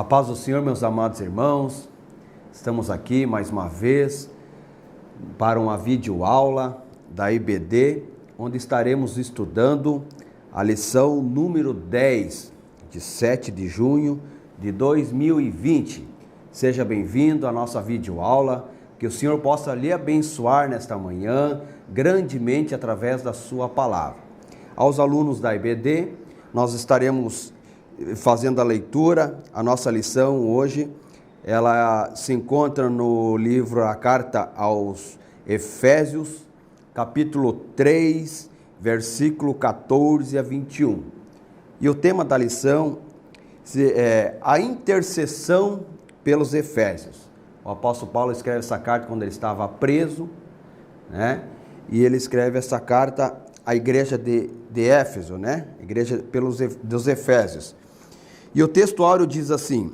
A paz do Senhor, meus amados irmãos, estamos aqui mais uma vez para uma videoaula da IBD, onde estaremos estudando a lição número 10, de 7 de junho de 2020. Seja bem-vindo à nossa videoaula, que o Senhor possa lhe abençoar nesta manhã, grandemente através da sua palavra. Aos alunos da IBD, nós estaremos fazendo a leitura. A nossa lição hoje, ela se encontra no livro, a carta aos Efésios, capítulo 3, versículo 14 a 21. E o tema da lição é a intercessão pelos Efésios. O apóstolo Paulo escreve essa carta quando ele estava preso, né? E ele escreve essa carta à igreja de Éfeso, né? Igreja dos Efésios. E o textuário diz assim: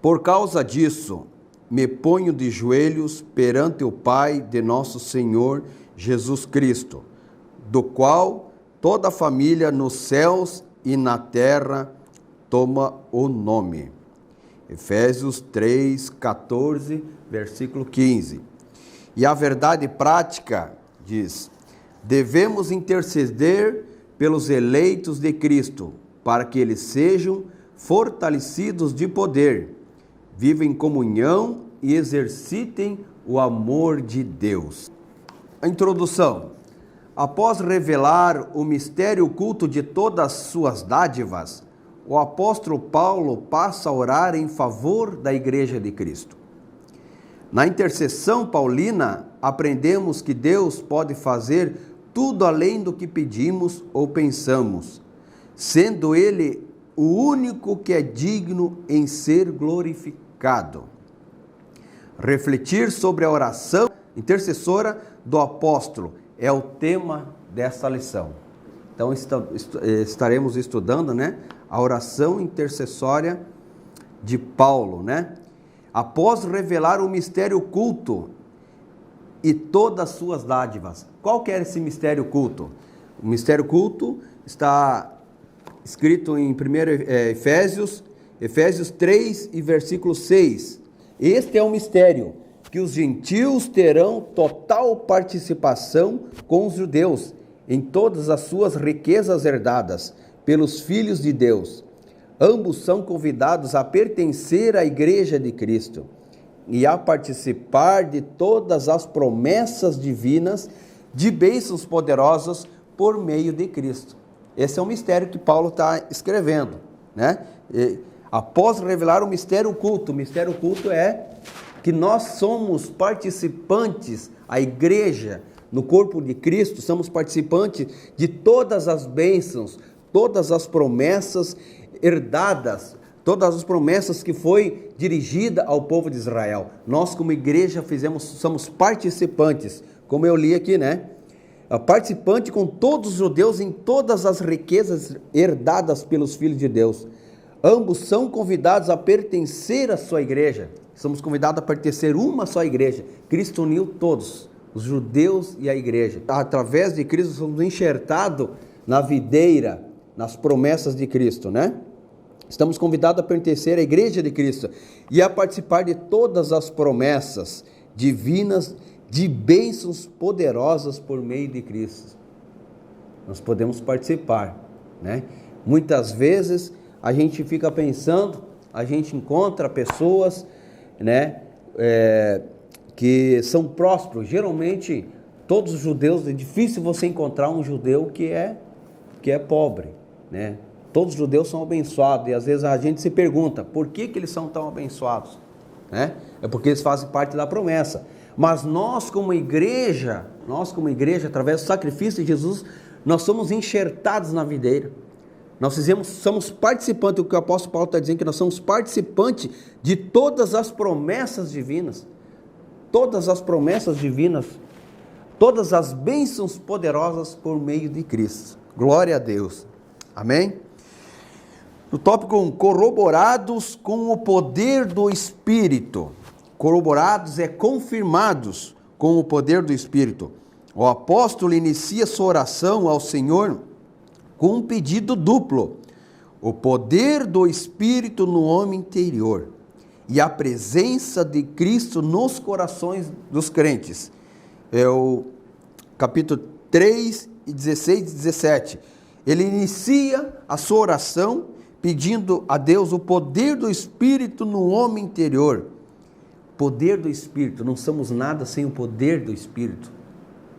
por causa disso, me ponho de joelhos perante o Pai de nosso Senhor Jesus Cristo, do qual toda a família nos céus e na terra toma o nome. Efésios 3, 14, versículo 15. E a verdade prática diz: devemos interceder pelos eleitos de Cristo, para que eles sejam fortalecidos de poder, vivem em comunhão e exercitem o amor de Deus. A introdução. Após revelar o mistério oculto de todas as suas dádivas, o apóstolo Paulo passa a orar em favor da Igreja de Cristo. Na intercessão paulina, aprendemos que Deus pode fazer tudo além do que pedimos ou pensamos, sendo Ele o único que é digno em ser glorificado. Refletir sobre a oração intercessora do apóstolo é o tema dessa lição. Então estaremos estudando, né, a oração intercessória de Paulo, né? Após revelar o mistério oculto e todas as suas dádivas. Qual que era esse mistério oculto? O mistério oculto está escrito em 1 Efésios 3 e versículo 6. Este é um mistério, que os gentios terão total participação com os judeus em todas as suas riquezas herdadas pelos filhos de Deus. Ambos são convidados a pertencer à Igreja de Cristo e a participar de todas as promessas divinas de bênçãos poderosas por meio de Cristo. Esse é o mistério que Paulo está escrevendo, né? Após revelar o mistério oculto é que nós somos participantes, a igreja, no corpo de Cristo, somos participantes de todas as bênçãos, todas as promessas herdadas, todas as promessas que foi dirigida ao povo de Israel. Nós, como igreja, somos participantes, como eu li aqui, né? Participante com todos os judeus em todas as riquezas herdadas pelos filhos de Deus. Ambos são convidados a pertencer à sua igreja. Somos convidados a pertencer a uma só igreja. Cristo uniu todos, os judeus e a igreja. Através de Cristo somos enxertados na videira, nas promessas de Cristo, né? Estamos convidados a pertencer à igreja de Cristo e a participar de todas as promessas divinas de bênçãos poderosas por meio de Cristo. Nós podemos participar, né? Muitas vezes a gente fica pensando, a gente encontra pessoas, né, que são prósperos. Geralmente, todos os judeus, é difícil você encontrar um judeu que é pobre, né? Todos os judeus são abençoados e às vezes a gente se pergunta, por que eles são tão abençoados? Né? É porque eles fazem parte da promessa. Mas nós como igreja, através do sacrifício de Jesus, nós somos enxertados na videira. Somos participantes, o que o apóstolo Paulo está dizendo, que nós somos participantes de todas as promessas divinas. Todas as promessas divinas, todas as bênçãos poderosas por meio de Cristo. Glória a Deus. Amém? No tópico 1, corroborados com o poder do Espírito. Corroborados é confirmados com o poder do Espírito. O apóstolo inicia sua oração ao Senhor com um pedido duplo. o poder do Espírito no homem interior e a presença de Cristo nos corações dos crentes. É o capítulo 3, 16 e 17. Ele inicia a sua oração pedindo a Deus o poder do Espírito no homem interior. Poder do Espírito, não somos nada sem o poder do Espírito,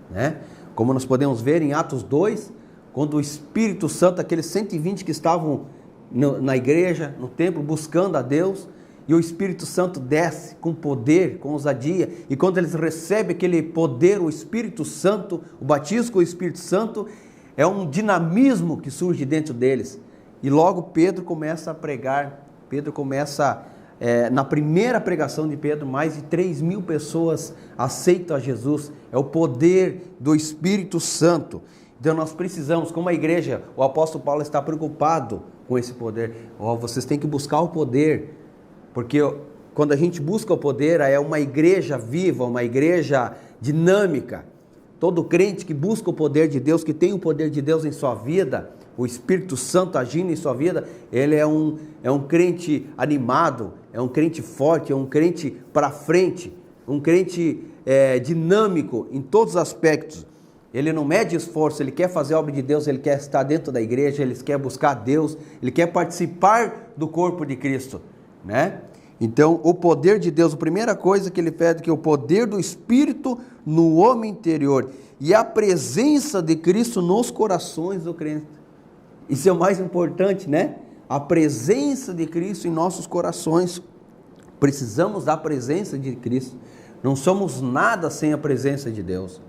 né? Como nós podemos ver em Atos 2, quando o Espírito Santo, aqueles 120 que estavam na igreja, no templo, buscando a Deus, e o Espírito Santo desce com poder, com ousadia, e quando eles recebem aquele poder, o Espírito Santo, o batismo com o Espírito Santo, é um dinamismo que surge dentro deles. E logo Pedro começa a pregar, na primeira pregação de Pedro, mais de 3.000 pessoas aceitam a Jesus. É o poder do Espírito Santo. Então nós precisamos, como a igreja, o apóstolo Paulo está preocupado com esse poder. Vocês têm que buscar o poder, porque quando a gente busca o poder, é uma igreja viva, uma igreja dinâmica. Todo crente que busca o poder de Deus, que tem o poder de Deus em sua vida, o Espírito Santo agindo em sua vida, ele é um crente animado, é um crente forte, é um crente para frente, um crente dinâmico em todos os aspectos. Ele não mede esforço, ele quer fazer a obra de Deus, ele quer estar dentro da igreja, ele quer buscar Deus, ele quer participar do corpo de Cristo, né? Então, o poder de Deus, a primeira coisa que ele pede, que é o poder do Espírito no homem interior e a presença de Cristo nos corações do crente. Isso é o mais importante, né? A presença de Cristo em nossos corações. Precisamos da presença de Cristo. Não somos nada sem a presença de Deus.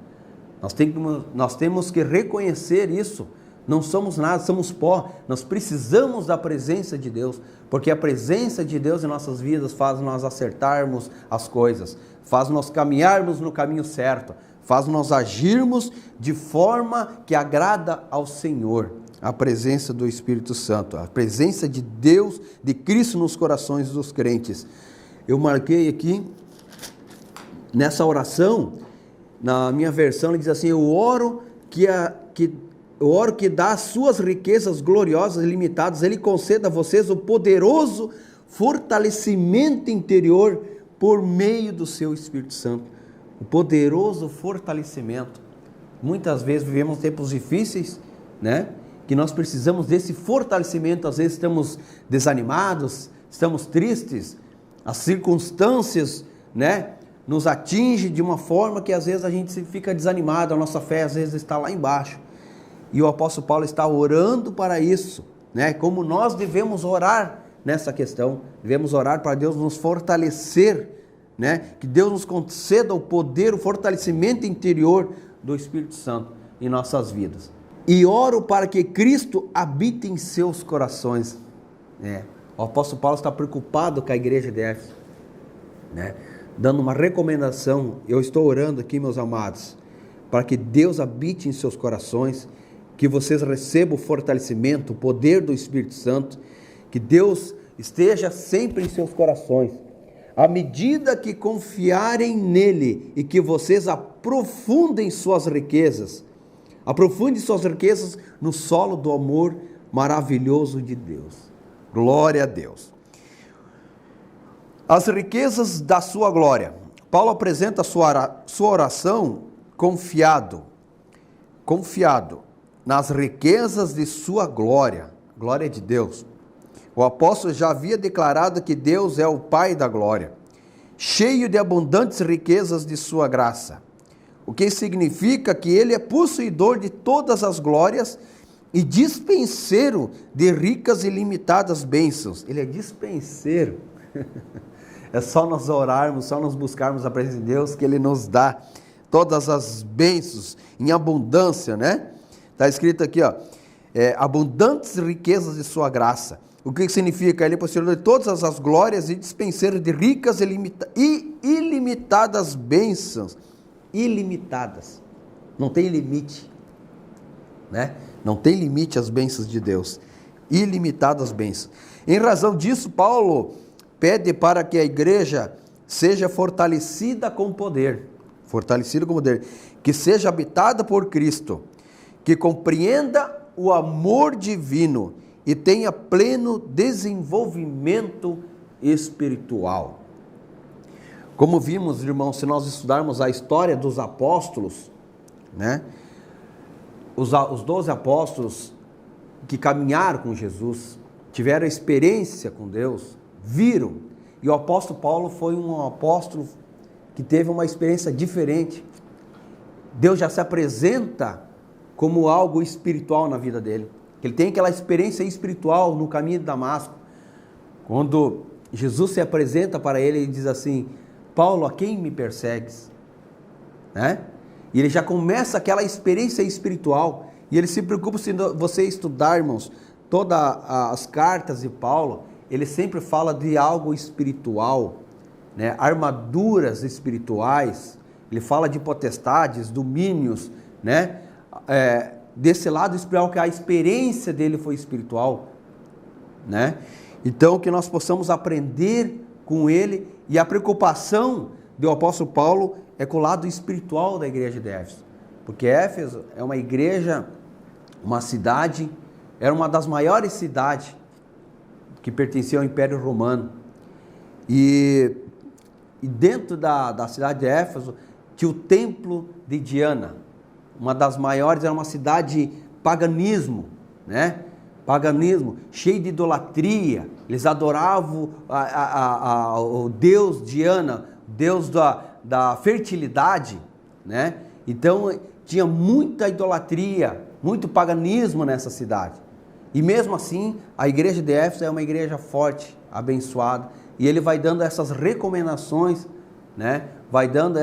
Nós temos que reconhecer isso. Não somos nada, somos pó. Nós precisamos da presença de Deus, porque a presença de Deus em nossas vidas faz nós acertarmos as coisas, faz nós caminharmos no caminho certo, faz nós agirmos de forma que agrada ao Senhor. A presença do Espírito Santo, a presença de Deus, de Cristo nos corações dos crentes. Eu marquei aqui, nessa oração, na minha versão, ele diz assim: eu oro que dá as suas riquezas gloriosas e limitadas, ele conceda a vocês o poderoso fortalecimento interior por meio do seu Espírito Santo. O poderoso fortalecimento. Muitas vezes vivemos tempos difíceis, né? Que nós precisamos desse fortalecimento. Às vezes estamos desanimados, estamos tristes, as circunstâncias, né, nos atingem de uma forma que às vezes a gente fica desanimado, a nossa fé às vezes está lá embaixo. E o apóstolo Paulo está orando para isso, né? Como nós devemos orar nessa questão, devemos orar para Deus nos fortalecer, né? Que Deus nos conceda o poder, o fortalecimento interior do Espírito Santo em nossas vidas. E oro para que Cristo habite em seus corações. O apóstolo Paulo está preocupado com a igreja de Éfeso, né? Dando uma recomendação. Eu estou orando aqui, meus amados, para que Deus habite em seus corações, que vocês recebam o fortalecimento, o poder do Espírito Santo, que Deus esteja sempre em seus corações, à medida que confiarem nele e que vocês aprofundem suas riquezas no solo do amor maravilhoso de Deus. Glória a Deus. As riquezas da sua glória. Paulo apresenta a sua oração confiado nas riquezas de sua glória. Glória de Deus. O apóstolo já havia declarado que Deus é o Pai da glória, cheio de abundantes riquezas de sua graça, o que significa que ele é possuidor de todas as glórias e dispenseiro de ricas e limitadas bênçãos. Ele é dispenseiro. É só nós orarmos, só nós buscarmos a presença de Deus que ele nos dá todas as bênçãos em abundância, né? Está escrito aqui, abundantes riquezas de sua graça. O que significa? Ele é possuidor de todas as glórias e dispenseiro de ricas e ilimitadas bênçãos. Ilimitadas. Não tem limite, né? Não tem limite às bênçãos de Deus. Ilimitadas bênçãos. Em razão disso, Paulo pede para que a igreja seja fortalecida com poder. Fortalecida com poder. Que seja habitada por Cristo. Que compreenda o amor divino e tenha pleno desenvolvimento espiritual. Como vimos, irmãos, se nós estudarmos a história dos apóstolos, né? Os 12 apóstolos que caminharam com Jesus, tiveram experiência com Deus, viram. E o apóstolo Paulo foi um apóstolo que teve uma experiência diferente. Deus já se apresenta como algo espiritual na vida dele. Ele tem aquela experiência espiritual no caminho de Damasco. Quando Jesus se apresenta para ele e diz assim: Paulo, a quem me persegues? Né? E ele já começa aquela experiência espiritual. E ele se preocupa, se você estudar, irmãos, todas as cartas de Paulo, ele sempre fala de algo espiritual, né? Armaduras espirituais. Ele fala de potestades, domínios, né? Desse lado espiritual, que a experiência dele foi espiritual, né? Então, que nós possamos aprender com ele, e a preocupação do apóstolo Paulo é com o lado espiritual da igreja de Éfeso, porque Éfeso é uma igreja, uma cidade, era uma das maiores cidades que pertencia ao Império Romano, e dentro da cidade de Éfeso tinha o templo de Diana, uma das maiores, era uma cidade paganismo, né? Paganismo, cheio de idolatria. Eles adoravam o deus Diana, deus da fertilidade, né? Então tinha muita idolatria, muito paganismo nessa cidade. E mesmo assim, a igreja de Éfeso é uma igreja forte, abençoada, e ele vai dando essas recomendações, né? Vai dando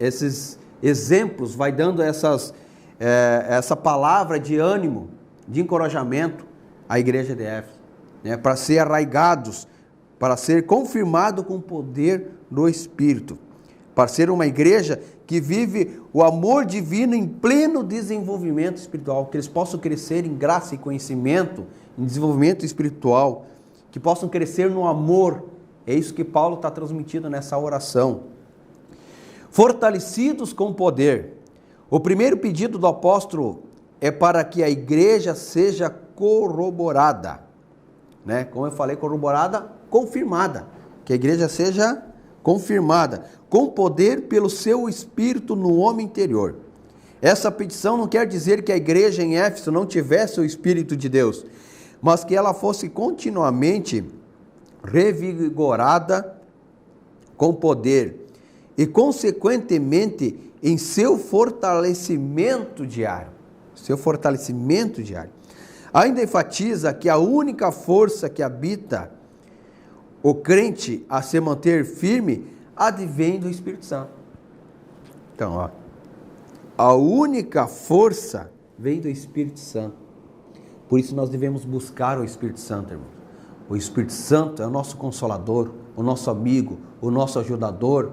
esses exemplos, vai dando essa palavra de ânimo, de encorajamento à igreja de Éfeso, né? Para ser arraigados, para ser confirmado com o poder do Espírito, para ser uma igreja que vive o amor divino em pleno desenvolvimento espiritual, que eles possam crescer em graça e conhecimento, em desenvolvimento espiritual, que possam crescer no amor. É isso que Paulo está transmitindo nessa oração. Fortalecidos com poder. O primeiro pedido do apóstolo é para que a igreja seja corroborada, né? Como eu falei, corroborada, confirmada. Que a igreja seja confirmada, com poder pelo seu Espírito no homem interior. Essa petição não quer dizer que a igreja em Éfeso não tivesse o Espírito de Deus, mas que ela fosse continuamente revigorada com poder e, consequentemente, em seu fortalecimento diário. Ainda enfatiza que a única força que habita o crente a se manter firme advém do Espírito Santo. Então, a única força vem do Espírito Santo. Por isso nós devemos buscar o Espírito Santo, irmão. O Espírito Santo é o nosso consolador, o nosso amigo, o nosso ajudador.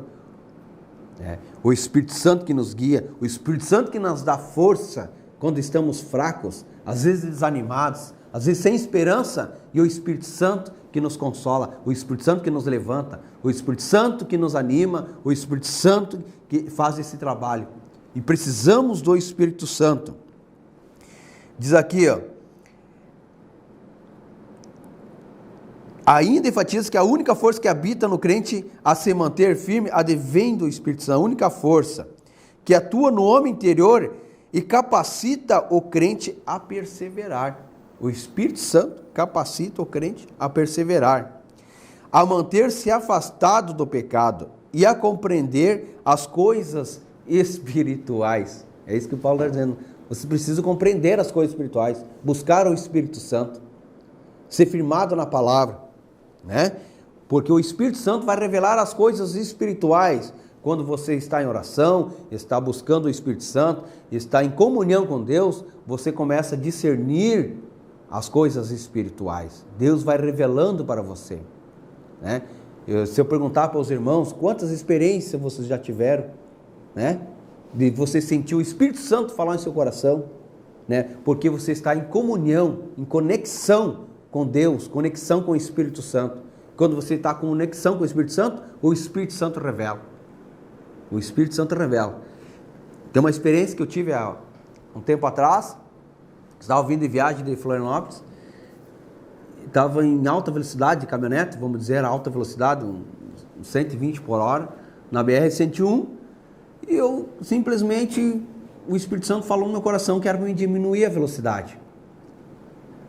O Espírito Santo que nos guia, o Espírito Santo que nos dá força quando estamos fracos, às vezes desanimados, às vezes sem esperança, e o Espírito Santo que nos consola, o Espírito Santo que nos levanta, o Espírito Santo que nos anima, o Espírito Santo que faz esse trabalho. E precisamos do Espírito Santo. Diz aqui, ainda enfatiza que a única força que habita no crente a se manter firme advém do Espírito Santo, a única força que atua no homem interior e capacita o crente a perseverar. O Espírito Santo capacita o crente a perseverar, a manter-se afastado do pecado e a compreender as coisas espirituais. É isso que o Paulo está dizendo. Você precisa compreender as coisas espirituais, buscar o Espírito Santo, ser firmado na palavra, né? Porque o Espírito Santo vai revelar as coisas espirituais. Quando você está em oração, está buscando o Espírito Santo, está em comunhão com Deus, você começa a discernir as coisas espirituais. Deus vai revelando para você, né? Se eu perguntar para os irmãos, quantas experiências vocês já tiveram, né? De você sentir o Espírito Santo falar em seu coração, né? Porque você está em comunhão, em conexão com Deus, conexão com o Espírito Santo. Quando você está em conexão com o Espírito Santo revela. O Espírito Santo revela. Tem uma experiência que eu tive há um tempo atrás, Estava vindo de viagem de Florianópolis, estava em alta velocidade de caminhonete, vamos dizer, alta velocidade, uns 120 por hora, na BR-101, e eu simplesmente, o Espírito Santo falou no meu coração que era para me diminuir a velocidade.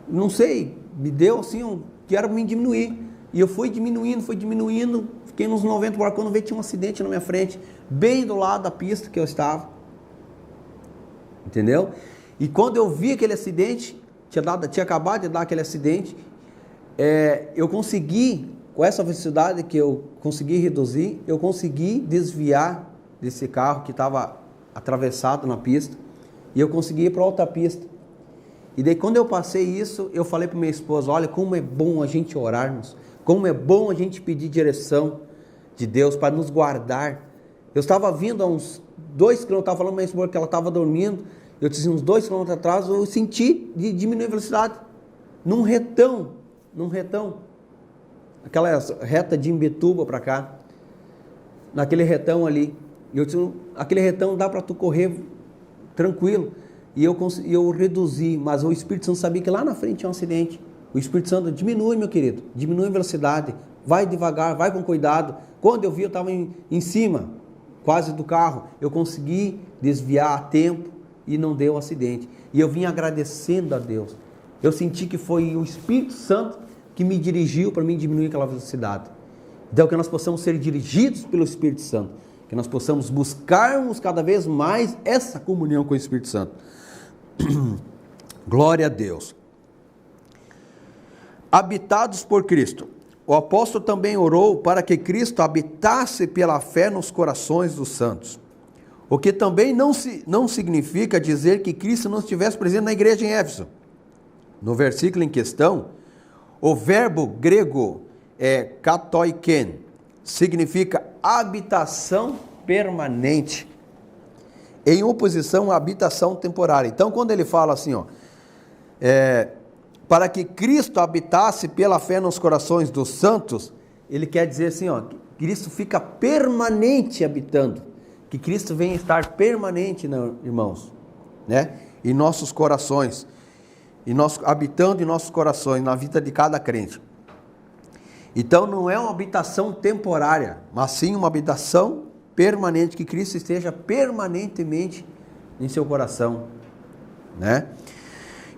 Não sei, me deu assim, que era para me diminuir. E eu fui diminuindo, fiquei nos 90 por hora, quando veio tinha um acidente na minha frente, bem do lado da pista que eu estava. Entendeu? E quando eu vi aquele acidente, tinha acabado de dar aquele acidente, eu consegui, com essa velocidade que eu consegui reduzir, eu consegui desviar desse carro que estava atravessado na pista, e eu consegui ir para outra pista. E daí quando eu passei isso, eu falei para minha esposa, olha como é bom a gente orarmos, como é bom a gente pedir direção de Deus para nos guardar. Eu estava vindo a uns 2 km, eu estava falando para minha esposa que ela estava dormindo, eu disse uns 2 km atrás, eu senti de diminuir a velocidade, num retão, aquela reta de Imbituba para cá, naquele retão ali, eu disse, aquele retão dá para tu correr tranquilo, e eu reduzi, mas o Espírito Santo sabia que lá na frente tinha um acidente. O Espírito Santo, diminui, meu querido, diminui a velocidade, vai devagar, vai com cuidado. Quando eu vi, eu estava em cima, quase do carro, eu consegui desviar a tempo e não deu acidente. E eu vim agradecendo a Deus. Eu senti que foi o Espírito Santo que me dirigiu para mim diminuir aquela velocidade. Então que nós possamos ser dirigidos pelo Espírito Santo, que nós possamos buscarmos cada vez mais essa comunhão com o Espírito Santo. Glória a Deus. Habitados por Cristo. O apóstolo também orou para que Cristo habitasse pela fé nos corações dos santos. O que também não significa dizer que Cristo não estivesse presente na igreja em Éfeso. No versículo em questão, o verbo grego katoiken, significa habitação permanente, em oposição à habitação temporária. Então, quando ele fala assim, para que Cristo habitasse pela fé nos corações dos santos, ele quer dizer assim, que Cristo fica permanente habitando, que Cristo vem estar permanente, irmãos, né? Em nossos corações, habitando em nossos corações, na vida de cada crente. Então não é uma habitação temporária, mas sim uma habitação permanente, que Cristo esteja permanentemente em seu coração, né?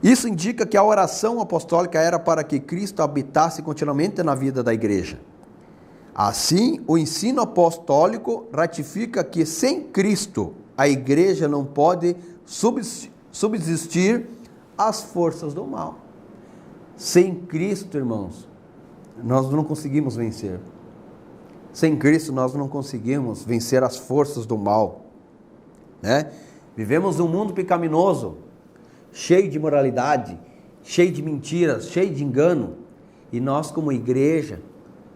Isso indica que a oração apostólica era para que Cristo habitasse continuamente na vida da igreja. Assim, o ensino apostólico ratifica que sem Cristo a igreja não pode subsistir às forças do mal. Sem Cristo, irmãos, nós não conseguimos vencer. Sem Cristo nós não conseguimos vencer as forças do mal, né? Vivemos num mundo pecaminoso, cheio de imoralidade, cheio de mentiras, cheio de engano, e nós como igreja,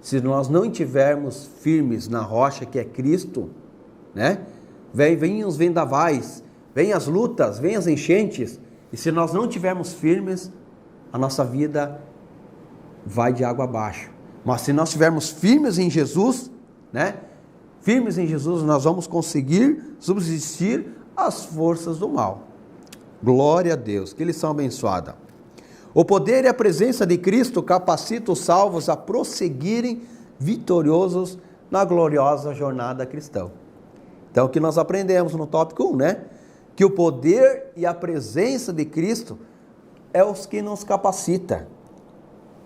se nós não estivermos firmes na rocha que é Cristo, né? Vem os vendavais, vem as lutas, vem as enchentes, e se nós não estivermos firmes, a nossa vida vai de água abaixo. Mas se nós estivermos firmes em Jesus, né? Firmes em Jesus, nós vamos conseguir subsistir às forças do mal. Glória a Deus, que lição abençoada. O poder e a presença de Cristo capacita os salvos a prosseguirem vitoriosos na gloriosa jornada cristã. Então, o que nós aprendemos no tópico 1, né? Que o poder e a presença de Cristo é os que nos capacita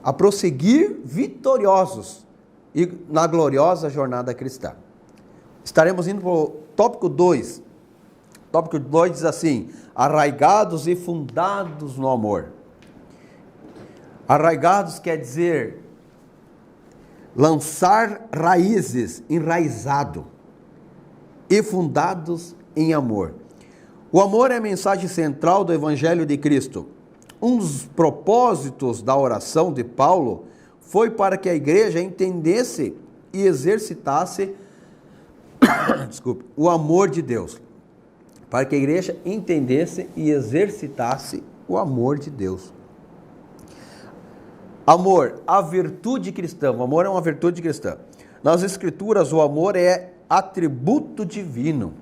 a prosseguir vitoriosos e na gloriosa jornada cristã. Estaremos indo para o tópico 2. O tópico 2 diz assim: arraigados e fundados no amor. Arraigados quer dizer lançar raízes, enraizado, e fundados em amor. O amor é a mensagem central do Evangelho de Cristo. Um dos propósitos da oração de Paulo foi para que a igreja entendesse e exercitasse o amor de Deus. Para que a igreja entendesse e exercitasse o amor de Deus. Amor, a virtude cristã. O amor é uma virtude cristã. Nas Escrituras, o amor é atributo divino.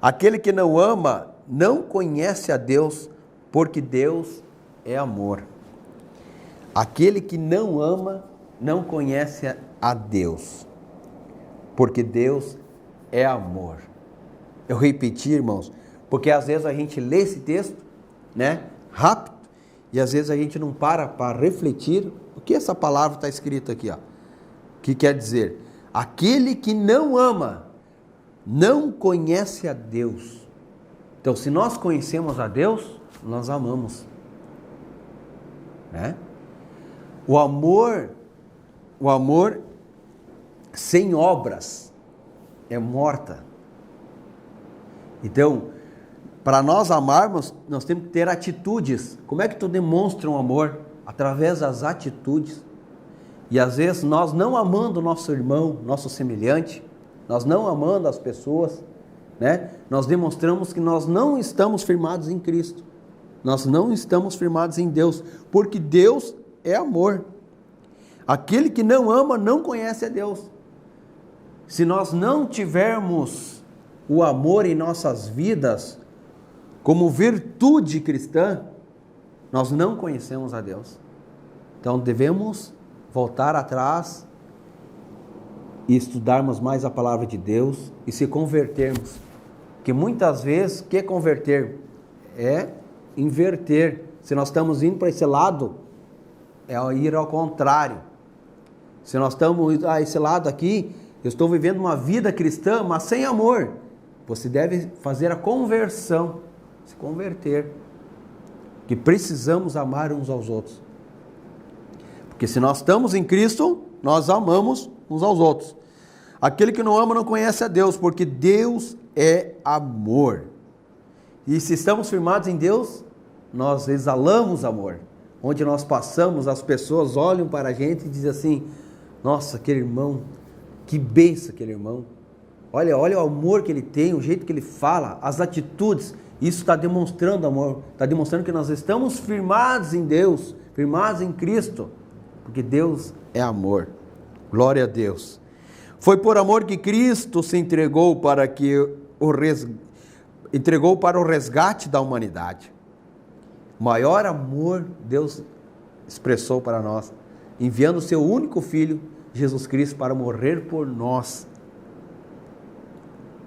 Aquele que não ama não conhece a Deus, porque Deus é amor. Aquele que não ama não conhece a Deus, porque Deus é amor. Eu repeti, irmãos, porque às vezes a gente lê esse texto, né, rápido, e às vezes a gente não para refletir o que essa palavra está escrita aqui, ó. Que quer dizer, aquele que não ama não conhece a Deus. Então, se nós conhecemos a Deus, nós amamos, né? O amor sem obras é morta. Então, para nós amarmos, nós temos que ter atitudes. Como é que tu demonstra um amor? Através das atitudes. E às vezes nós não amando o nosso irmão, nosso semelhante, nós não amando as pessoas, né? Nós demonstramos que nós não estamos firmados em Cristo. Nós não estamos firmados em Deus, porque Deus é amor. Aquele que não ama não conhece a Deus. Se nós não tivermos o amor em nossas vidas como virtude cristã, nós não conhecemos a Deus. Então devemos voltar atrás e estudarmos mais a palavra de Deus e se convertermos. Porque muitas vezes, o que é converter? É inverter. Se nós estamos indo para esse lado, é ir ao contrário. Se nós estamos a esse lado aqui, eu estou vivendo uma vida cristã, mas sem amor. Você deve fazer a conversão, se converter. Que precisamos amar uns aos outros. Porque se nós estamos em Cristo, nós amamos uns aos outros. Aquele que não ama não conhece a Deus, porque Deus é amor. E se estamos firmados em Deus, nós exalamos amor. Onde nós passamos, as pessoas olham para a gente e dizem assim: nossa, aquele irmão, que bênção aquele irmão. Olha o amor que ele tem, o jeito que ele fala, as atitudes. Isso está demonstrando amor, está demonstrando que nós estamos firmados em Deus, firmados em Cristo, porque Deus é amor. Glória a Deus. Foi por amor que Cristo se entregou para o resgate da humanidade. O maior amor Deus expressou para nós, enviando o seu único Filho, Jesus Cristo, para morrer por nós.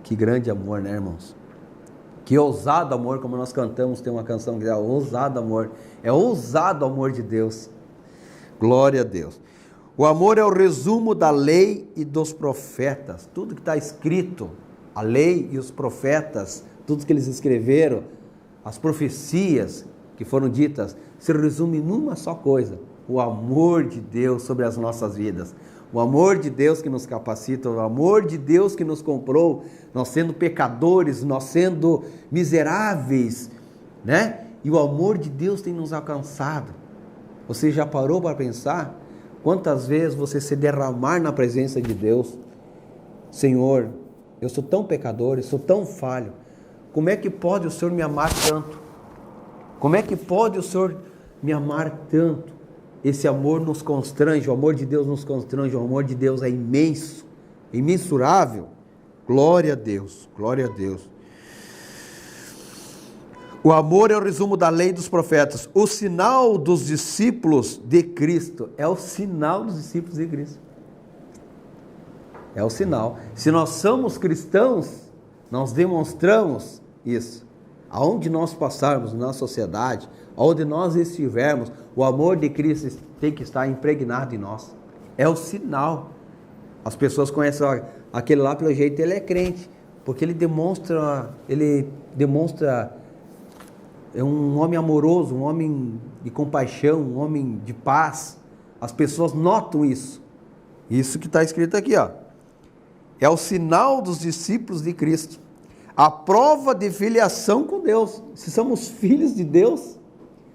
Que grande amor, né, irmãos? Que ousado amor, como nós cantamos, tem uma canção que é ousado amor. É ousado o amor de Deus. Glória a Deus. O amor é o resumo da lei e dos profetas. Tudo que está escrito, a lei e os profetas, tudo que eles escreveram, as profecias que foram ditas, se resume numa só coisa: o amor de Deus sobre as nossas vidas. O amor de Deus que nos capacita, o amor de Deus que nos comprou, nós sendo pecadores, nós sendo miseráveis, né? E o amor de Deus tem nos alcançado. Você já parou para pensar quantas vezes você se derramar na presença de Deus? Senhor, eu sou tão pecador, eu sou tão falho. Como é que pode o Senhor me amar tanto? Como é que pode o Senhor me amar tanto? Esse amor nos constrange, o amor de Deus nos constrange, o amor de Deus é imenso, imensurável. Glória a Deus, glória a Deus. O amor é o resumo da lei dos profetas. O sinal dos discípulos de Cristo é o sinal dos discípulos de Cristo. É o sinal. Se nós somos cristãos, nós demonstramos isso. Aonde nós passarmos na sociedade, onde nós estivermos, o amor de Cristo tem que estar impregnado em nós. É o sinal. As pessoas conhecem aquele lá, pelo jeito ele é crente, porque ele demonstra é um homem amoroso, um homem de compaixão, um homem de paz. As pessoas notam isso. Isso que está escrito aqui, ó. É o sinal dos discípulos de Cristo. A prova de filiação com Deus. Se somos filhos de Deus,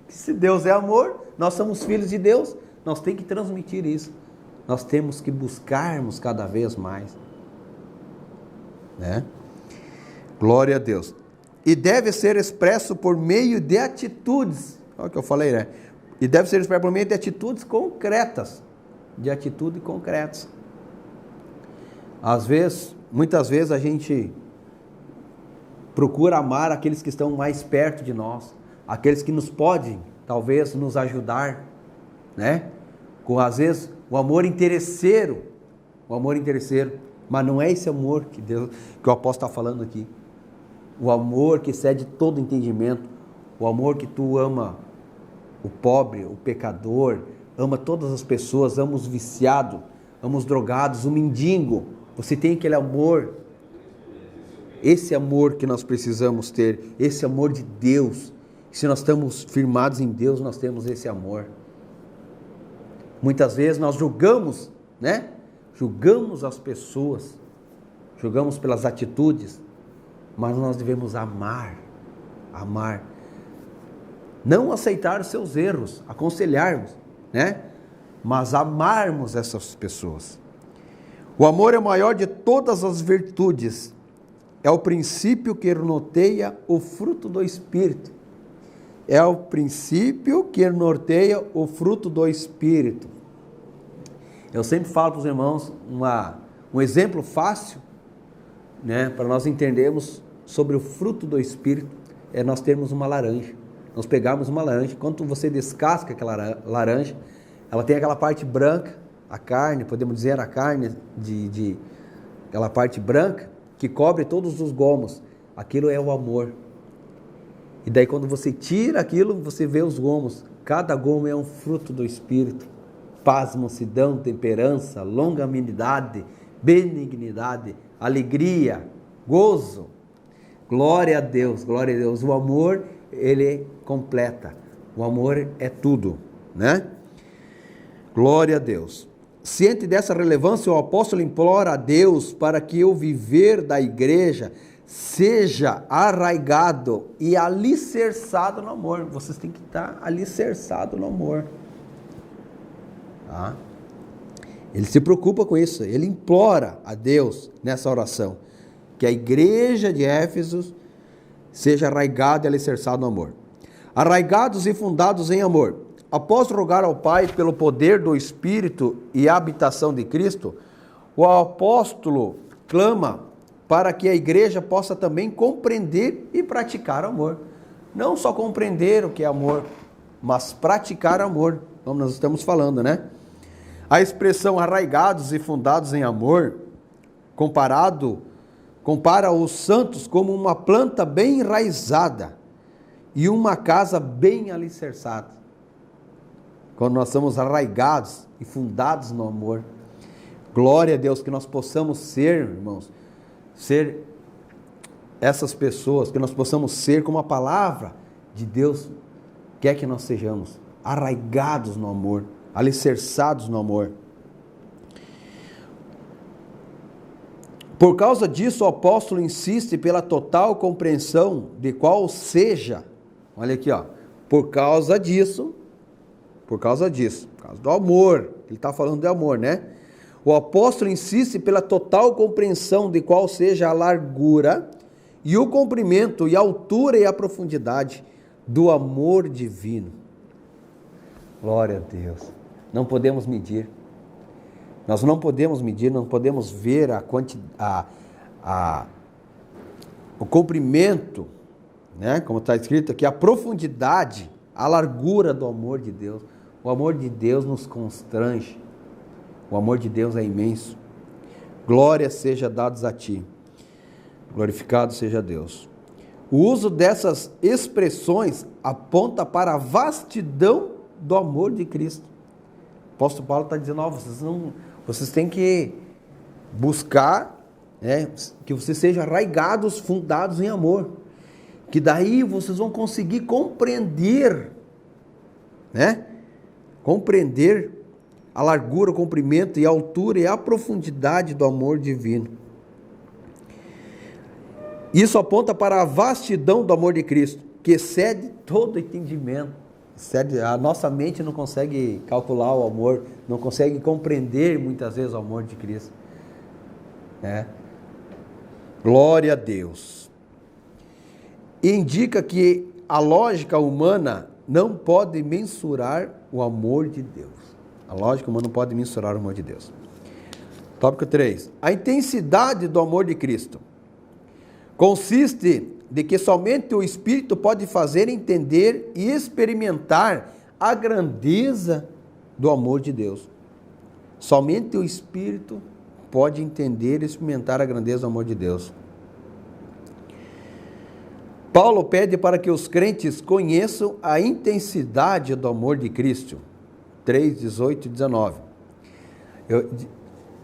se Deus é amor, nós somos filhos de Deus, nós temos que transmitir isso. Nós temos que buscarmos cada vez mais, né? Glória a Deus. E deve ser expresso por meio de atitudes. Olha o que eu falei, né? E deve ser expresso por meio de atitudes concretas. De atitudes concretas. Muitas vezes a gente procura amar aqueles que estão mais perto de nós, aqueles que nos podem, talvez, nos ajudar, né? Com, às vezes, o amor interesseiro, mas não é esse amor que o apóstolo está falando aqui. O amor que excede todo entendimento, o amor que tu ama o pobre, o pecador, ama todas as pessoas, ama os viciados, ama os drogados, o mendigo. Você tem aquele amor, esse amor que nós precisamos ter, esse amor de Deus. Se nós estamos firmados em Deus, nós temos esse amor. Muitas vezes nós julgamos, né? Julgamos as pessoas, julgamos pelas atitudes, mas nós devemos amar. Não aceitar os seus erros, aconselharmos, né? Mas amarmos essas pessoas. O amor é o maior de todas as virtudes. É o princípio que norteia o fruto do Espírito. É o princípio que norteia o fruto do Espírito. Eu sempre falo para os irmãos um exemplo fácil, né, para nós entendermos sobre o fruto do Espírito, é nós termos uma laranja. Nós pegarmos uma laranja, quando você descasca aquela laranja, ela tem aquela parte branca, a carne, podemos dizer a carne de aquela parte branca, que cobre todos os gomos. Aquilo é o amor. E daí quando você tira aquilo, você vê os gomos. Cada gomo é um fruto do Espírito. Paz, mansidão, temperança, longanimidade, benignidade, alegria, gozo. Glória a Deus, glória a Deus. O amor, ele completa. O amor é tudo, né? Glória a Deus. Ciente dessa relevância, o apóstolo implora a Deus para que o viver da igreja seja arraigado e alicerçado no amor. Vocês têm que estar alicerçados no amor. Tá? Ele se preocupa com isso. Ele implora a Deus nessa oração que a igreja de Éfeso seja arraigada e alicerçada no amor. Arraigados e fundados em amor. Após rogar ao Pai pelo poder do Espírito e a habitação de Cristo, o apóstolo clama para que a igreja possa também compreender e praticar amor. Não só compreender o que é amor, mas praticar amor, como nós estamos falando, né? A expressão arraigados e fundados em amor, compara os santos como uma planta bem enraizada e uma casa bem alicerçada. Quando nós somos arraigados e fundados no amor. Glória a Deus, que nós possamos ser, irmãos, ser essas pessoas, que nós possamos ser como a palavra de Deus quer que nós sejamos, arraigados no amor, alicerçados no amor. Por causa disso, o apóstolo insiste pela total compreensão de qual seja, olha aqui, ó, por causa do amor, ele está falando de amor, né? O apóstolo insiste pela total compreensão de qual seja a largura e o comprimento e a altura e a profundidade do amor divino. Glória a Deus. Não podemos medir. Nós não podemos medir, não podemos ver o comprimento, né? Como está escrito aqui, a profundidade, a largura do amor de Deus. O amor de Deus nos constrange. O amor de Deus é imenso. Glória seja dada a ti. Glorificado seja Deus. O uso dessas expressões aponta para a vastidão do amor de Cristo. O apóstolo Paulo está dizendo, vocês têm que buscar, né, que vocês sejam arraigados, fundados em amor. Que daí vocês vão conseguir compreender, né? Compreender a largura, o comprimento e a altura e a profundidade do amor divino. Isso aponta para a vastidão do amor de Cristo, que excede todo entendimento. A nossa mente não consegue calcular o amor, não consegue compreender muitas vezes o amor de Cristo. Glória a Deus. E indica que a lógica humana não pode mensurar o amor de Deus. A lógica humana não pode mensurar o amor de Deus. Tópico 3. A intensidade do amor de Cristo consiste de que somente o Espírito pode fazer entender e experimentar a grandeza do amor de Deus. Somente o Espírito pode entender e experimentar a grandeza do amor de Deus. Paulo pede para que os crentes conheçam a intensidade do amor de Cristo. 3, 18 e 19.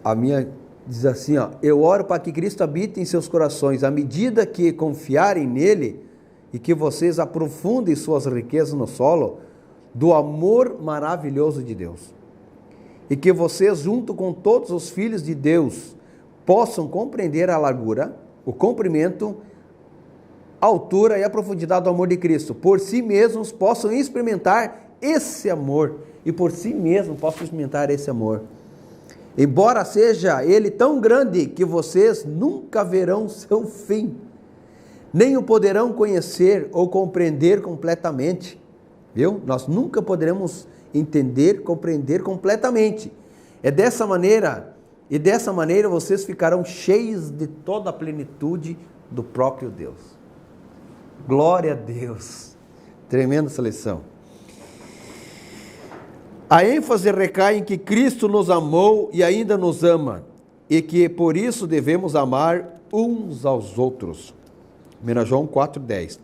A minha diz assim, eu oro para que Cristo habite em seus corações, à medida que confiarem nele e que vocês aprofundem suas riquezas no solo do amor maravilhoso de Deus. E que vocês, junto com todos os filhos de Deus, possam compreender a largura, o comprimento, a altura e a profundidade do amor de Cristo. Por si mesmos possam experimentar esse amor. E por si mesmos possam experimentar esse amor. Embora seja ele tão grande que vocês nunca verão seu fim, nem o poderão conhecer ou compreender completamente. Viu? Nós nunca poderemos entender, compreender completamente. E dessa maneira vocês ficarão cheios de toda a plenitude do próprio Deus. Glória a Deus. Tremenda essa lição. A ênfase recai em que Cristo nos amou e ainda nos ama, e que por isso devemos amar uns aos outros. 1 João 4,10.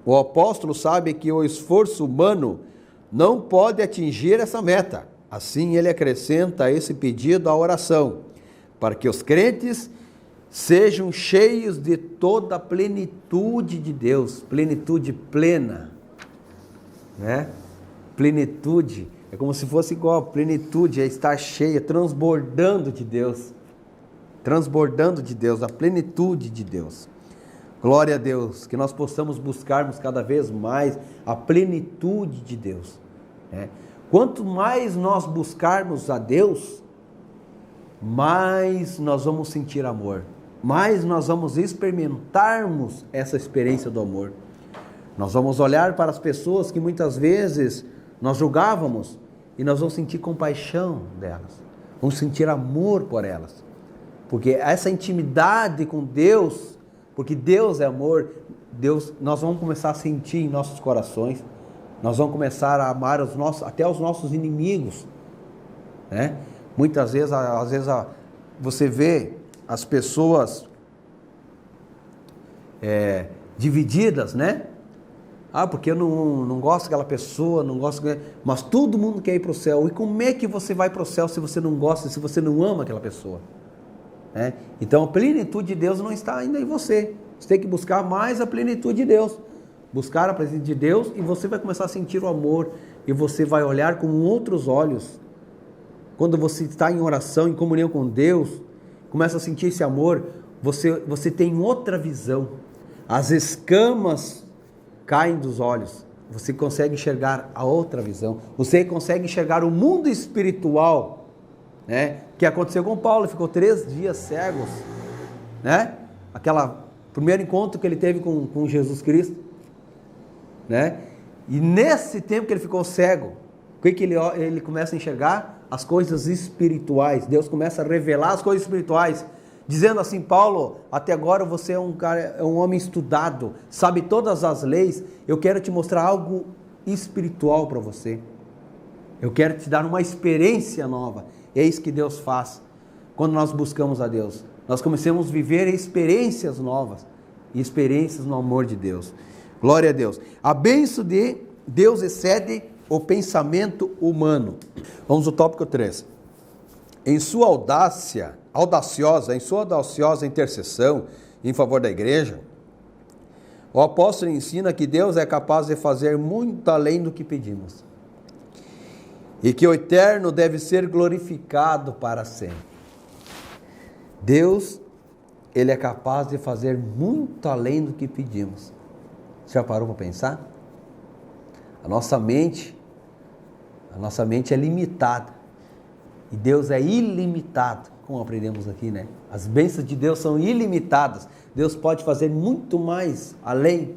O apóstolo sabe que o esforço humano não pode atingir essa meta. Assim ele acrescenta a esse pedido a oração, para que os crentes sejam cheios de toda a plenitude de Deus, plenitude plena, né? Plenitude, é como se fosse igual, plenitude é estar cheia, transbordando de Deus, a plenitude de Deus. Glória a Deus, que nós possamos buscarmos cada vez mais a plenitude de Deus, né? Quanto mais nós buscarmos a Deus, mais nós vamos sentir amor, mais nós vamos experimentarmos essa experiência do amor. Nós vamos olhar para as pessoas que muitas vezes nós julgávamos e nós vamos sentir compaixão delas, vamos sentir amor por elas, porque essa intimidade com Deus, porque Deus é amor, nós vamos começar a sentir em nossos corações, nós vamos começar a amar até os nossos inimigos, né? Muitas vezes, às vezes você vê as pessoas divididas, né? Porque eu não gosto daquela pessoa, mas todo mundo quer ir para o céu. E como é que você vai para o céu se você não gosta, se você não ama aquela pessoa? Né? Então a plenitude de Deus não está ainda em você. Você tem que buscar mais a plenitude de Deus. Buscar a presença de Deus e você vai começar a sentir o amor. E você vai olhar com outros olhos. Quando você está em oração, em comunhão com Deus, começa a sentir esse amor, você tem outra visão. As escamas caem dos olhos, você consegue enxergar a outra visão, você consegue enxergar o mundo espiritual, né? Que aconteceu com Paulo, ficou 3 dias cegos, né? Aquela primeiro encontro que ele teve com Jesus Cristo, né? E nesse tempo que ele ficou cego, o que ele começa a enxergar? As coisas espirituais. Deus começa a revelar as coisas espirituais, dizendo assim: Paulo, até agora você é um homem estudado, sabe todas as leis, eu quero te mostrar algo espiritual para você, eu quero te dar uma experiência nova. É isso que Deus faz quando nós buscamos a Deus, nós começamos a viver experiências novas, experiências no amor de Deus. Glória a Deus. A bênção de Deus excede o pensamento humano. Vamos ao tópico 3. Em sua audaciosa intercessão em favor da igreja, o apóstolo ensina que Deus é capaz de fazer muito além do que pedimos e que o eterno deve ser glorificado para sempre. Deus, ele é capaz de fazer muito além do que pedimos. Você já parou para pensar? A nossa mente é limitada e Deus é ilimitado, como aprendemos aqui, né? As bênçãos de Deus são ilimitadas. Deus pode fazer muito mais além,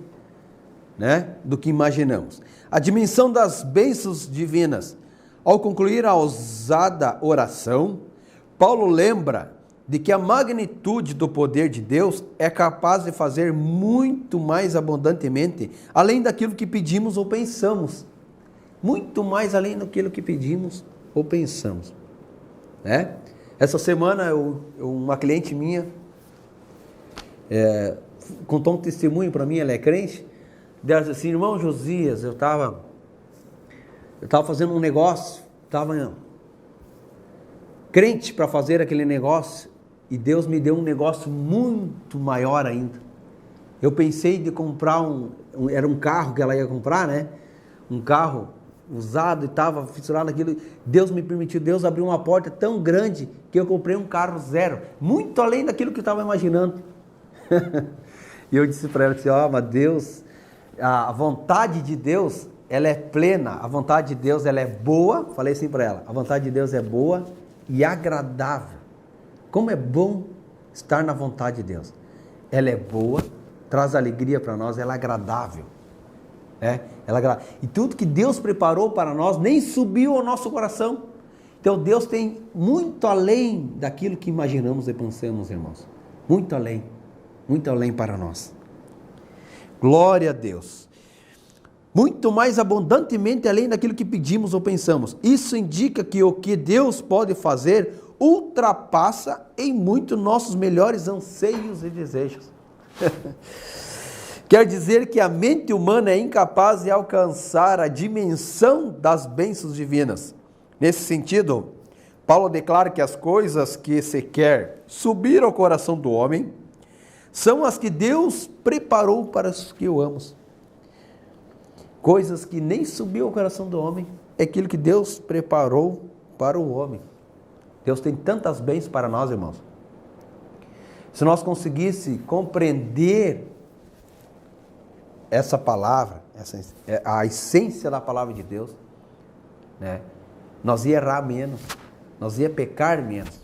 né, do que imaginamos. A dimensão das bênçãos divinas. Ao concluir a ousada oração, Paulo lembra de que a magnitude do poder de Deus é capaz de fazer muito mais abundantemente, além daquilo que pedimos ou pensamos. Muito mais além daquilo que pedimos ou pensamos. Né? Essa semana, uma cliente minha contou um testemunho para mim, ela é crente, dela disse assim: irmão Josias, eu estava fazendo um negócio, estava crente para fazer aquele negócio, e Deus me deu um negócio muito maior ainda. Eu pensei de comprar era um carro que ela ia comprar, né? Um carro usado, e estava fissurado naquilo. Deus me permitiu, Deus abriu uma porta tão grande que eu comprei um carro zero, muito além daquilo que eu estava imaginando. E eu disse para ela assim: mas Deus, a vontade de Deus, ela é plena, a vontade de Deus, ela é boa. Falei assim para ela: a vontade de Deus é boa e agradável. Como é bom estar na vontade de Deus. Ela é boa, traz alegria para nós, ela é agradável. E tudo que Deus preparou para nós nem subiu ao nosso coração. Então Deus tem muito além daquilo que imaginamos e pensamos, irmãos. Muito além para nós. Glória a Deus. Muito mais abundantemente além daquilo que pedimos ou pensamos. Isso indica que o que Deus pode fazer ultrapassa em muito nossos melhores anseios e desejos. Quer dizer que a mente humana é incapaz de alcançar a dimensão das bênçãos divinas. Nesse sentido, Paulo declara que as coisas que se quer subir ao coração do homem são as que Deus preparou para os que o amam. Coisas que nem subiu ao coração do homem é aquilo que Deus preparou para o homem. Deus tem tantas bênçãos para nós, irmãos. Se nós conseguíssemos compreender essa palavra, a essência da palavra de Deus, né, nós ia errar menos, nós ia pecar menos.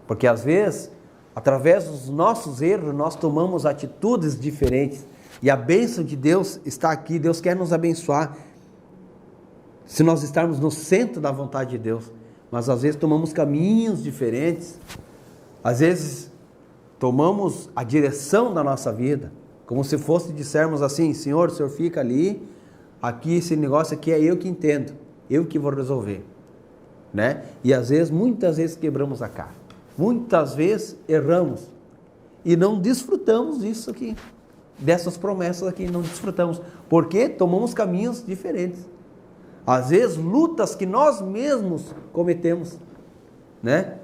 Porque às vezes, através dos nossos erros, nós tomamos atitudes diferentes. E a bênção de Deus está aqui, Deus quer nos abençoar. Se nós estarmos no centro da vontade de Deus. Mas às vezes tomamos caminhos diferentes. Às vezes tomamos a direção da nossa vida. Como se fosse dissermos assim: Senhor, o Senhor fica ali. Aqui, esse negócio aqui é eu que entendo. Eu que vou resolver. Né? E às vezes, muitas vezes quebramos a cara. Muitas vezes erramos. E não desfrutamos disso aqui. Dessas promessas aqui, não desfrutamos. Porque tomamos caminhos diferentes. Às vezes, lutas que nós mesmos cometemos, né?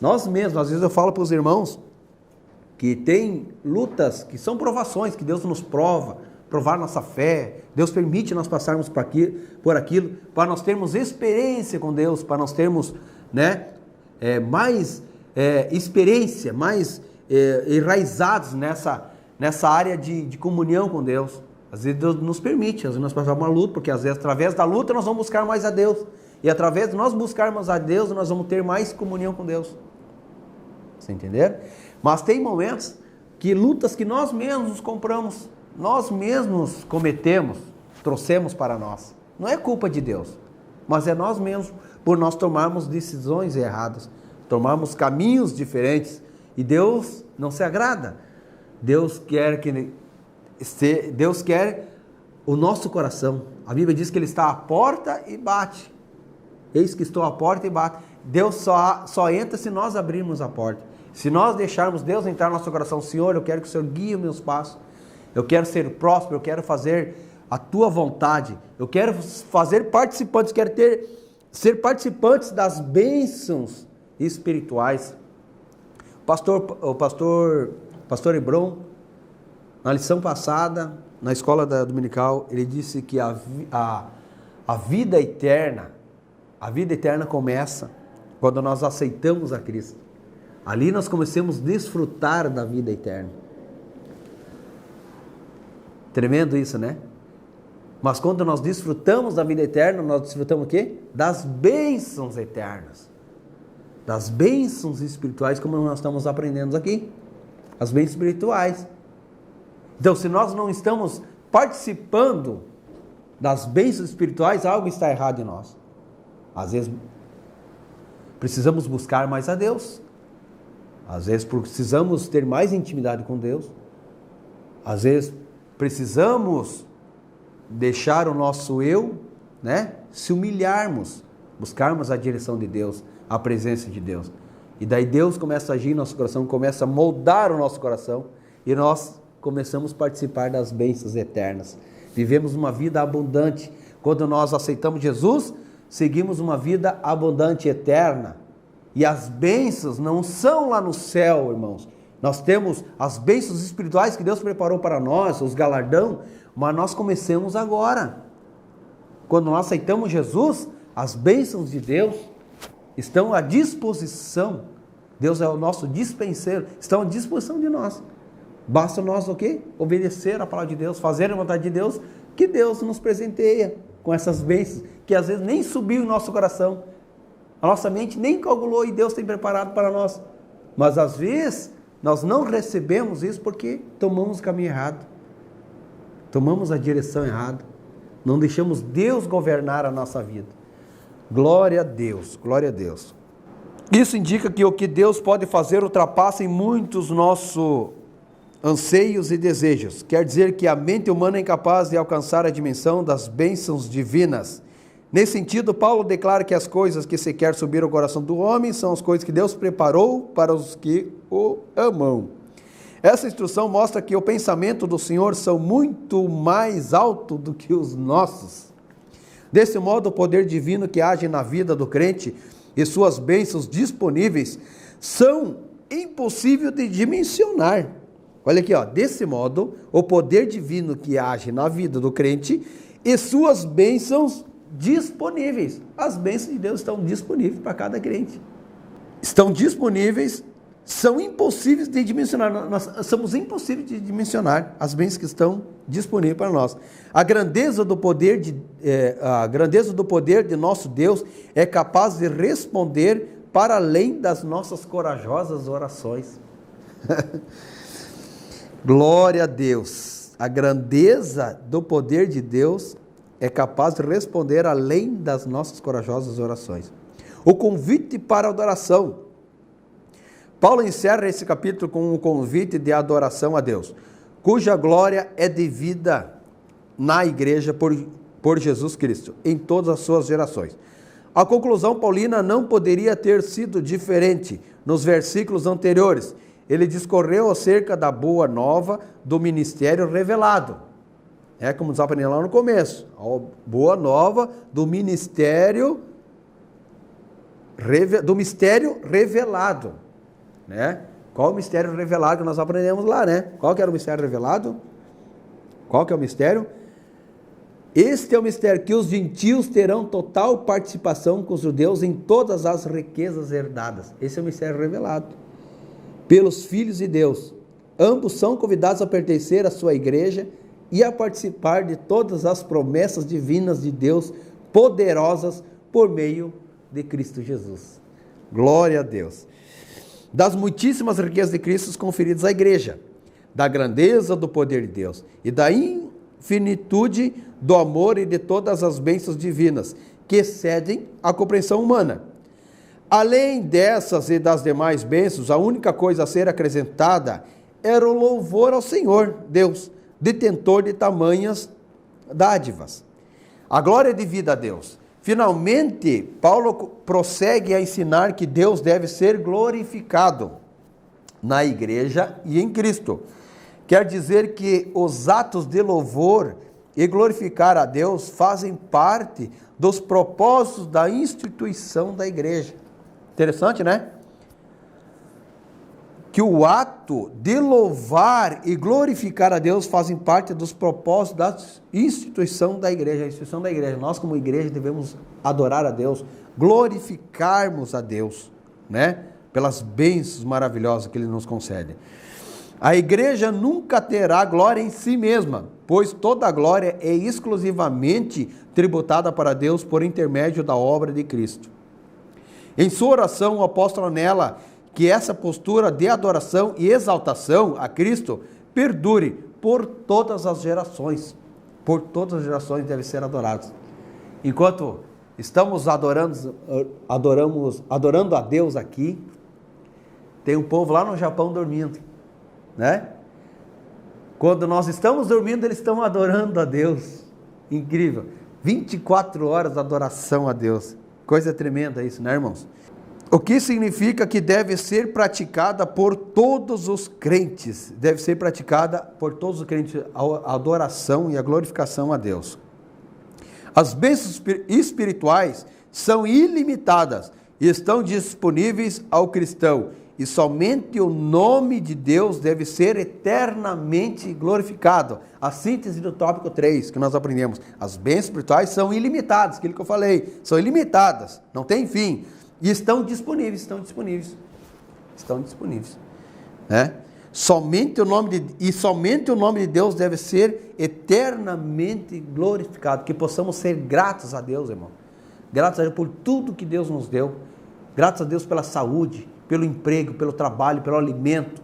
Nós mesmos, às vezes eu falo para os irmãos que tem lutas que são provações, que Deus nos provar nossa fé. Deus permite nós passarmos por aquilo, para nós termos experiência com Deus, para nós termos, né, mais experiência, mais enraizados nessa área de comunhão com Deus. Às vezes Deus nos permite, às vezes nós passamos uma luta, porque às vezes através da luta nós vamos buscar mais a Deus. E através de nós buscarmos a Deus, nós vamos ter mais comunhão com Deus. Você entender? Mas tem momentos que lutas que nós mesmos compramos, nós mesmos cometemos, trouxemos para nós. Não é culpa de Deus, mas é nós mesmos, por nós tomarmos decisões erradas, tomarmos caminhos diferentes. E Deus não se agrada. Deus quer o nosso coração. A Bíblia diz que Ele está à porta e bate. Eis que estou à porta e bato. Deus só entra se nós abrirmos a porta. Se nós deixarmos Deus entrar no nosso coração: Senhor, eu quero que o Senhor guie os meus passos. Eu quero ser próspero, eu quero fazer a Tua vontade. Eu quero fazer participantes, quero ser participantes das bênçãos espirituais. O pastor Hebron, na lição passada, na escola dominical, ele disse que a vida eterna começa quando nós aceitamos a Cristo. Ali nós começamos a desfrutar da vida eterna. Tremendo isso, né? Mas quando nós desfrutamos da vida eterna, nós desfrutamos o quê? Das bênçãos eternas. Das bênçãos espirituais, como nós estamos aprendendo aqui. As bênçãos espirituais. Então, se nós não estamos participando das bênçãos espirituais, algo está errado em nós. Às vezes, precisamos buscar mais a Deus. Às vezes precisamos ter mais intimidade com Deus. Às vezes precisamos deixar o nosso eu, né, se humilharmos, buscarmos a direção de Deus, a presença de Deus. E daí Deus começa a agir em nosso coração, começa a moldar o nosso coração e nós começamos a participar das bênçãos eternas. Vivemos uma vida abundante. Quando nós aceitamos Jesus, seguimos uma vida abundante, eterna. E as bênçãos não são lá no céu, irmãos. Nós temos as bênçãos espirituais que Deus preparou para nós, os galardão, mas nós começamos agora. Quando nós aceitamos Jesus, as bênçãos de Deus estão à disposição. Deus é o nosso dispenseiro, estão à disposição de nós. Basta nós o quê? Obedecer a palavra de Deus, fazer a vontade de Deus, que Deus nos presenteia com essas bênçãos, que às vezes nem subiu em nosso coração. A nossa mente nem calculou e Deus tem preparado para nós. Mas às vezes nós não recebemos isso porque tomamos o caminho errado. Tomamos a direção errada. Não deixamos Deus governar a nossa vida. Glória a Deus, glória a Deus. Isso indica que o que Deus pode fazer ultrapassa em muitos nossos anseios e desejos. Quer dizer que a mente humana é incapaz de alcançar a dimensão das bênçãos divinas. Nesse sentido, Paulo declara que as coisas que se quer subir ao coração do homem são as coisas que Deus preparou para os que o amam. Essa instrução mostra que o pensamento do Senhor são muito mais alto do que os nossos. Desse modo, o poder divino que age na vida do crente e suas bênçãos disponíveis são impossíveis de dimensionar. Olha aqui, ó, desse modo, o poder divino que age na vida do crente e suas bênçãos disponíveis. As bênçãos de Deus estão disponíveis para cada crente. Estão disponíveis, são impossíveis de dimensionar. Nós somos impossíveis de dimensionar as bênçãos que estão disponíveis para nós. A grandeza do poder de nosso Deus é capaz de responder para além das nossas corajosas orações. Glória a Deus. A grandeza do poder de Deus é capaz de responder além das nossas corajosas orações. O convite para a adoração. Paulo encerra esse capítulo com um convite de adoração a Deus, cuja glória é devida na igreja por Jesus Cristo, em todas as suas gerações. A conclusão paulina não poderia ter sido diferente nos versículos anteriores. Ele discorreu acerca da boa nova do ministério revelado. É como nós aprendemos lá no começo, a boa nova do mistério revelado, né? Qual o mistério revelado que nós aprendemos lá, né? Qual que era o mistério revelado? Qual que é o mistério? Este é o mistério, que os gentios terão total participação com os judeus em todas as riquezas herdadas. Esse é o mistério revelado pelos filhos de Deus. Ambos são convidados a pertencer à sua igreja e a participar de todas as promessas divinas de Deus, poderosas por meio de Cristo Jesus. Glória a Deus. Das muitíssimas riquezas de Cristo conferidas à igreja, da grandeza do poder de Deus e da infinitude do amor e de todas as bênçãos divinas, que excedem a compreensão humana. Além dessas e das demais bênçãos, a única coisa a ser acrescentada era o louvor ao Senhor, Deus, detentor de tamanhas dádivas. A glória é devida a Deus. Finalmente, Paulo prossegue a ensinar que Deus deve ser glorificado na igreja e em Cristo. Quer dizer que os atos de louvor e glorificar a Deus fazem parte dos propósitos da instituição da igreja. Interessante, né? Que o ato de louvar e glorificar a Deus fazem parte dos propósitos da instituição da igreja. A instituição da igreja, nós como igreja devemos adorar a Deus, glorificarmos a Deus, né? Pelas bênçãos maravilhosas que Ele nos concede. A igreja nunca terá glória em si mesma, pois toda a glória é exclusivamente tributada para Deus por intermédio da obra de Cristo. Em sua oração, o apóstolo anela que essa postura de adoração e exaltação a Cristo perdure por todas as gerações. Por todas as gerações deve ser adorados. Enquanto estamos adorando a Deus aqui, Tem um povo lá no Japão dormindo, né? Quando nós estamos dormindo, eles estão adorando a Deus. Incrível. 24 horas de adoração a Deus. Coisa tremenda isso, né, irmãos? O que significa que deve ser praticada por todos os crentes. Deve ser praticada por todos os crentes a adoração e a glorificação a Deus. As bênçãos espirituais são ilimitadas e estão disponíveis ao cristão. E somente o nome de Deus deve ser eternamente glorificado. A síntese do tópico 3 que nós aprendemos. As bênçãos espirituais são ilimitadas, aquilo que eu falei. São ilimitadas, não tem fim. E estão disponíveis. Né? Somente o nome de Deus deve ser eternamente glorificado. Que possamos ser gratos a Deus, irmão. Gratos a Deus por tudo que Deus nos deu. Gratos a Deus pela saúde, pelo emprego, pelo trabalho, pelo alimento,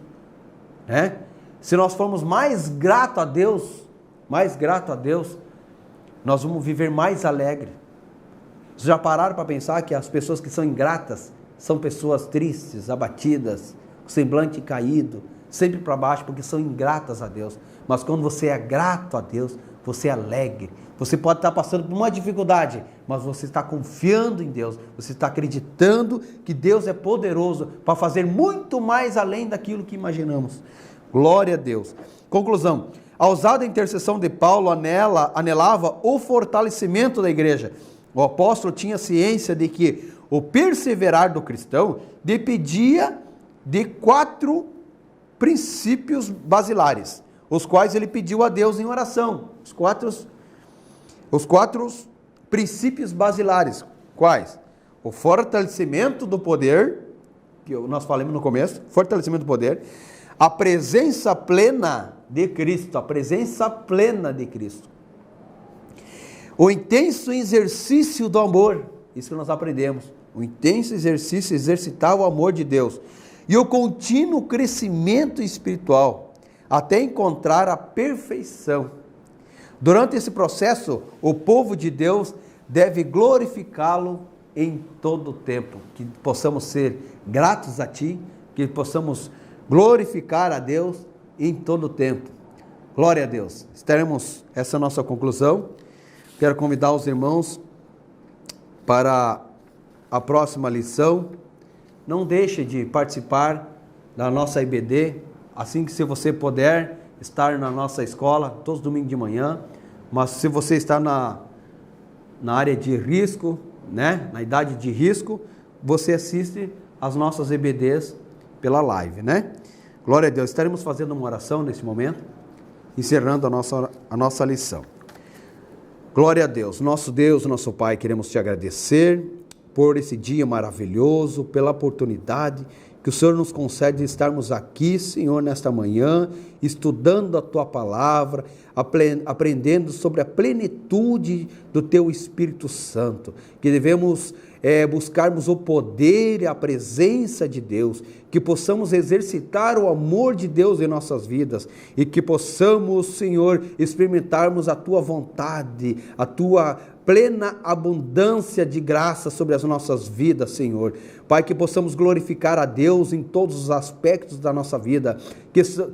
né? Se nós formos mais grato a Deus, nós vamos viver mais alegre. Vocês já pararam para pensar que as pessoas que são ingratas são pessoas tristes, abatidas, com semblante caído, sempre para baixo, porque são ingratas a Deus. Mas quando você é grato a Deus, você é alegre. Você pode estar passando por uma dificuldade, mas você está confiando em Deus. Você está acreditando que Deus é poderoso para fazer muito mais além daquilo que imaginamos. Glória a Deus. Conclusão. A ousada intercessão de Paulo anelava o fortalecimento da igreja. O apóstolo tinha ciência de que o perseverar do cristão dependia de 4 princípios basilares, os quais ele pediu a Deus em oração. Os quatro princípios basilares. Quais? O fortalecimento do poder, que nós falamos no começo, fortalecimento do poder, a presença plena de Cristo, o intenso exercício do amor, isso que nós aprendemos, o intenso exercício, exercitar o amor de Deus, e o contínuo crescimento espiritual, até encontrar a perfeição. Durante esse processo, o povo de Deus deve glorificá-lo em todo o tempo. Que possamos ser gratos a Ti, que possamos glorificar a Deus em todo o tempo. Glória a Deus. Teremos essa nossa conclusão. Quero convidar os irmãos para a próxima lição. Não deixe de participar da nossa IBD, assim que se você puder estar na nossa escola, todos os domingos de manhã, mas se você está na área de risco, né, na idade de risco, você assiste as nossas EBDs pela live, né? Glória a Deus. Estaremos fazendo uma oração nesse momento, encerrando a nossa lição. Glória a Deus. Deus, nosso Pai, queremos te agradecer por esse dia maravilhoso, pela oportunidade que o Senhor nos concede de estarmos aqui, Senhor, nesta manhã, estudando a Tua Palavra, aprendendo sobre a plenitude do Teu Espírito Santo, que devemos buscarmos o poder e a presença de Deus, que possamos exercitar o amor de Deus em nossas vidas e que possamos, Senhor, experimentarmos a Tua vontade, a Tua plena abundância de graça sobre as nossas vidas, Senhor. Pai, que possamos glorificar a Deus em todos os aspectos da nossa vida,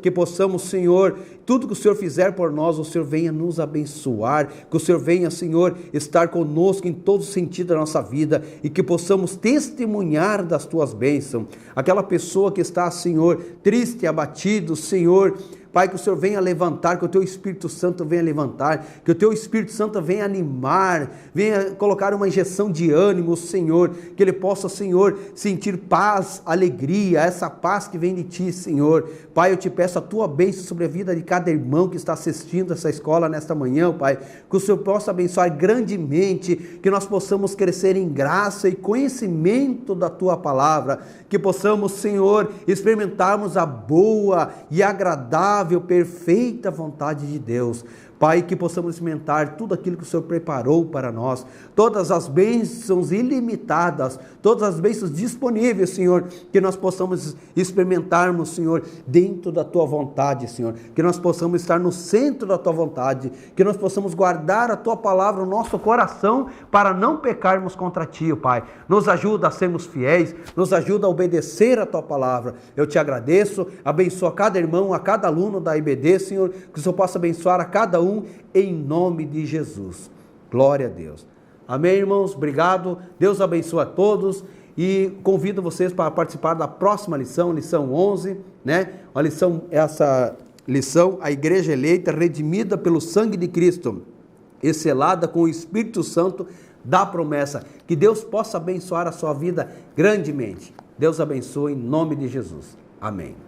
que possamos, Senhor, tudo que o Senhor fizer por nós, o Senhor venha nos abençoar, que o Senhor venha, Senhor, estar conosco em todo sentido da nossa vida e que possamos testemunhar das Tuas bênçãos. Aquela pessoa que está, Senhor, triste, abatido, Senhor, Pai, que o Senhor venha levantar, que o Teu Espírito Santo venha levantar, que o Teu Espírito Santo venha animar, venha colocar uma injeção de ânimo, Senhor, que ele possa, Senhor, sentir paz, alegria, essa paz que vem de Ti, Senhor. Pai, eu te peço a Tua bênção sobre a vida de cada irmão que está assistindo essa escola nesta manhã, Pai, que o Senhor possa abençoar grandemente, que nós possamos crescer em graça e conhecimento da Tua Palavra, que possamos, Senhor, experimentarmos a boa e agradável, perfeita vontade de Deus. Pai, que possamos experimentar tudo aquilo que o Senhor preparou para nós, todas as bênçãos ilimitadas, todas as bênçãos disponíveis, Senhor, que nós possamos experimentarmos, Senhor, dentro da Tua vontade, Senhor, que nós possamos estar no centro da Tua vontade, que nós possamos guardar a Tua palavra no nosso coração para não pecarmos contra Ti, Pai. Nos ajuda a sermos fiéis, nos ajuda a obedecer a Tua palavra. Eu Te agradeço, abençoa cada irmão, a cada aluno da IBD, Senhor, que o Senhor possa abençoar a cada um, em nome de Jesus. Glória a Deus. Amém, irmãos? Obrigado. Deus abençoe a todos e convido vocês para participar da próxima lição, lição 11, né? Essa lição, a igreja eleita, redimida pelo sangue de Cristo e selada com o Espírito Santo da promessa. Que Deus possa abençoar a sua vida grandemente. Deus abençoe em nome de Jesus. Amém.